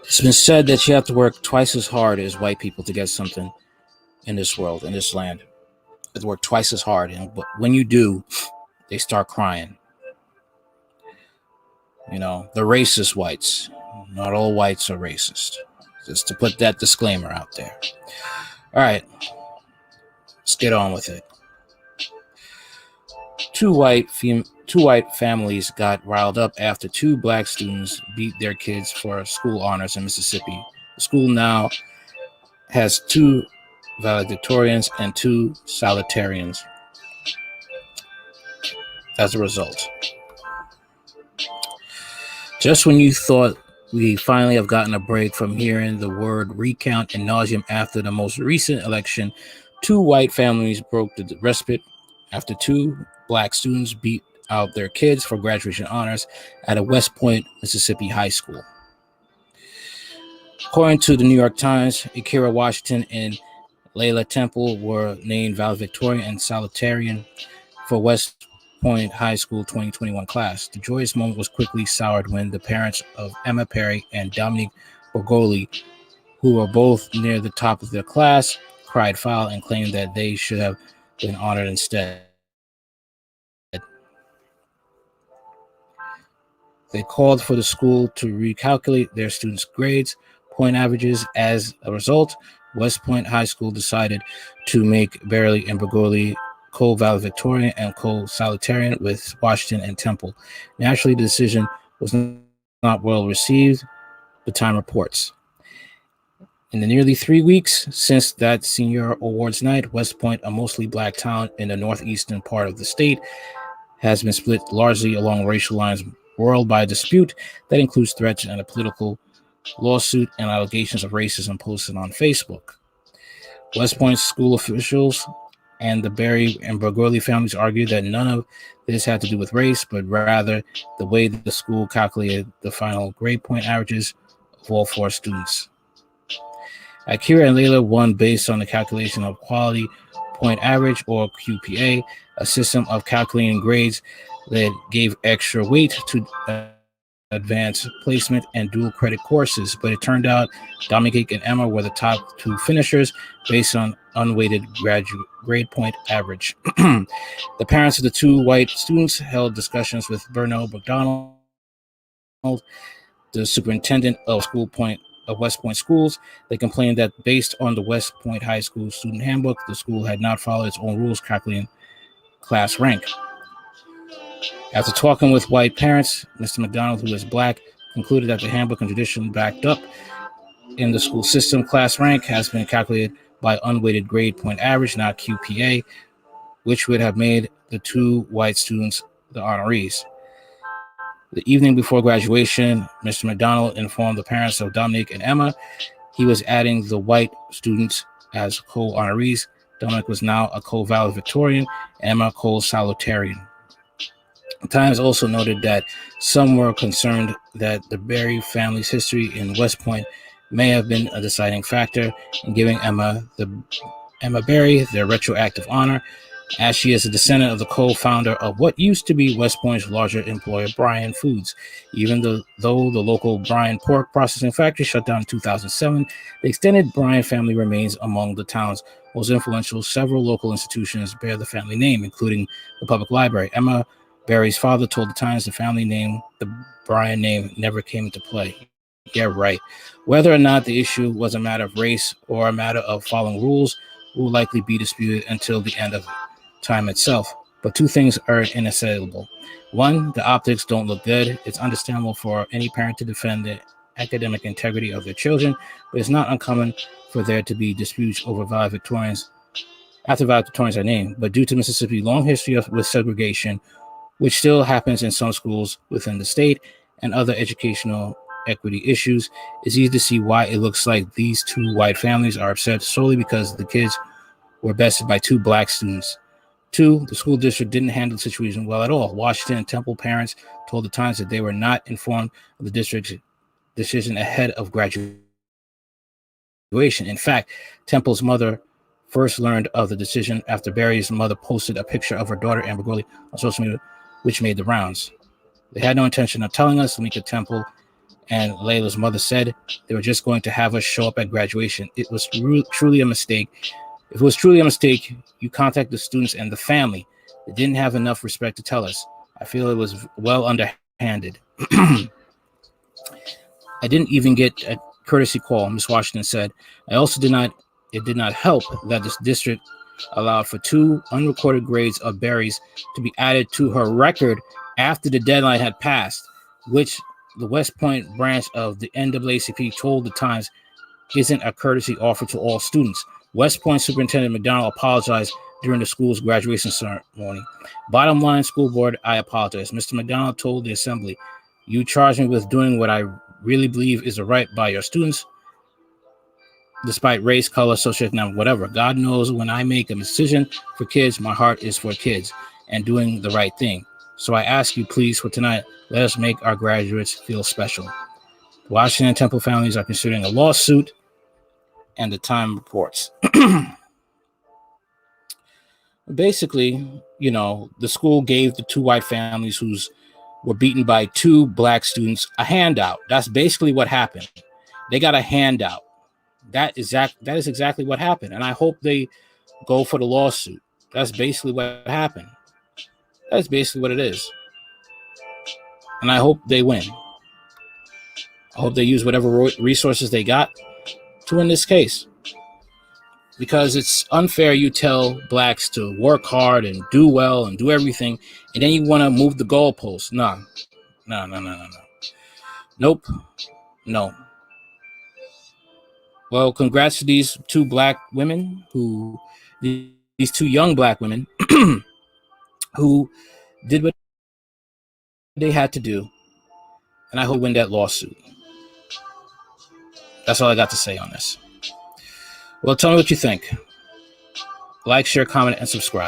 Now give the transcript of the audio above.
It's been said that you have to work twice as hard as white people to get something in this world, in this land. You have to work twice as hard, but when you do, they start crying. You know, the racist whites. Not all whites are racist. Just to put that disclaimer out there. All right, let's get on with it. Two white families got riled up after two black students beat their kids for school honors in Mississippi. The school now has two valedictorians and two salutatorians as a result. Just when you thought we finally have gotten a break from hearing the word recount ad nauseum after the most recent election, two white families broke the respite after two black students beat out their kids for graduation honors at a West Point, Mississippi high school. According to the New York Times, Ikeria, Washington, and Layla Temple were named valedictorian and salutatorian for West Point High School 2021 class. The joyous moment was quickly soured when the parents of Emma Perry and Dominic Borgioli, who were both near the top of their class, cried foul and claimed that they should have been honored instead. They called for the school to recalculate their students' grades, point averages. As a result, West Point High School decided to make Berry and Borgioli co-valedictorian and co-salutatorian with Washington and Temple. Naturally, the decision was not well received, the Time reports. In the nearly 3 weeks since that senior awards night, West Point, a mostly black town in the northeastern part of the state, has been split largely along racial lines, roiled by a dispute that includes threats and a political lawsuit and allegations of racism posted on Facebook. West Point school officials and the Berry and Borgioli families argued that none of this had to do with race, but rather the way that the school calculated the final grade point averages of all four students. Ikeria and Layla won based on the calculation of quality point average, or QPA, a system of calculating grades that gave extra weight to advanced placement and dual credit courses, but it turned out Dominic and Emma were the top two finishers based on unweighted grade point average. The parents of the two white students held discussions with Bernard McDonald, the superintendent of West Point schools. They complained that based on the West Point High School student handbook, the school had not followed its own rules calculating class rank. After talking with white parents, Mr. McDonald, who is black, concluded that the handbook and tradition backed up in the school system. Class rank has been calculated by unweighted grade point average, not QPA, which would have made the two white students the honorees. The evening before graduation, Mr. McDonald informed the parents of Dominic and Emma he was adding the white students as co-honorees. Dominic was now a co-valedictorian, Emma co-salutatorian. The Times also noted that some were concerned that the Berry family's history in West Point may have been a deciding factor in giving Emma Berry their retroactive honor, as she is a descendant of the co-founder of what used to be West Point's larger employer, Bryan Foods. Even though the local Bryan pork processing factory shut down in 2007, the extended Bryan family remains among the town's most influential. Several local institutions bear the family name, including the public library. Emma Berry's father told the Times the family name, the Bryan name, never came into play. Yeah, right. Whether or not the issue was a matter of race or a matter of following rules will likely be disputed until the end of time itself. But two things are inassailable. One, the optics don't look good. It's understandable for any parent to defend the academic integrity of their children, but it's not uncommon for there to be disputes over valedictorians after valedictorians are named. But due to Mississippi's long history with segregation, which still happens in some schools within the state, and other educational equity issues, it's easy to see why it looks like these two white families are upset solely because the kids were bested by two black students. Two, the school district didn't handle the situation well at all. Washington and Temple parents told the Times that they were not informed of the district's decision ahead of graduation. In fact, Temple's mother first learned of the decision after Berry's mother posted a picture of her daughter and Borgioli on social media, which made the rounds. They had no intention of telling us, Lamika Temple and Layla's mother said they were just going to have us show up at graduation. It was truly a mistake. If it was truly a mistake, you contact the students and the family. They didn't have enough respect to tell us. I feel it was well underhanded. I didn't even get a courtesy call, Ms. Washington said. It did not help that this district allowed for 2 unrecorded grades of berries to be added to her record after the deadline had passed, which the West Point branch of the NAACP told the Times isn't a courtesy offer to all students. West Point Superintendent McDonald apologized during the school's graduation ceremony. Bottom line, school board, I apologize. Mr. McDonald told the assembly, you charge me with doing what I really believe is the right by your students, despite race, color, socioeconomic, whatever. God knows when I make a decision for kids, my heart is for kids and doing the right thing. So I ask you, please, for tonight, let us make our graduates feel special. The Washington Temple families are considering a lawsuit, and the Time reports. Basically, the school gave the 2 white families who were beaten by 2 black students a handout. That's basically what happened. They got a handout. That is exactly what happened. And I hope they go for the lawsuit. That's basically what happened. That's basically what it is. And I hope they win. I hope they use whatever resources they got to win this case. Because it's unfair you tell blacks to work hard and do well and do everything, and then you want to move the goalposts. No. Nope. No. Well, congrats to these 2 black women these 2 young black women who did what they had to do. And I hope they win that lawsuit. That's all I got to say on this. Well, tell me what you think. Like, share, comment, and subscribe.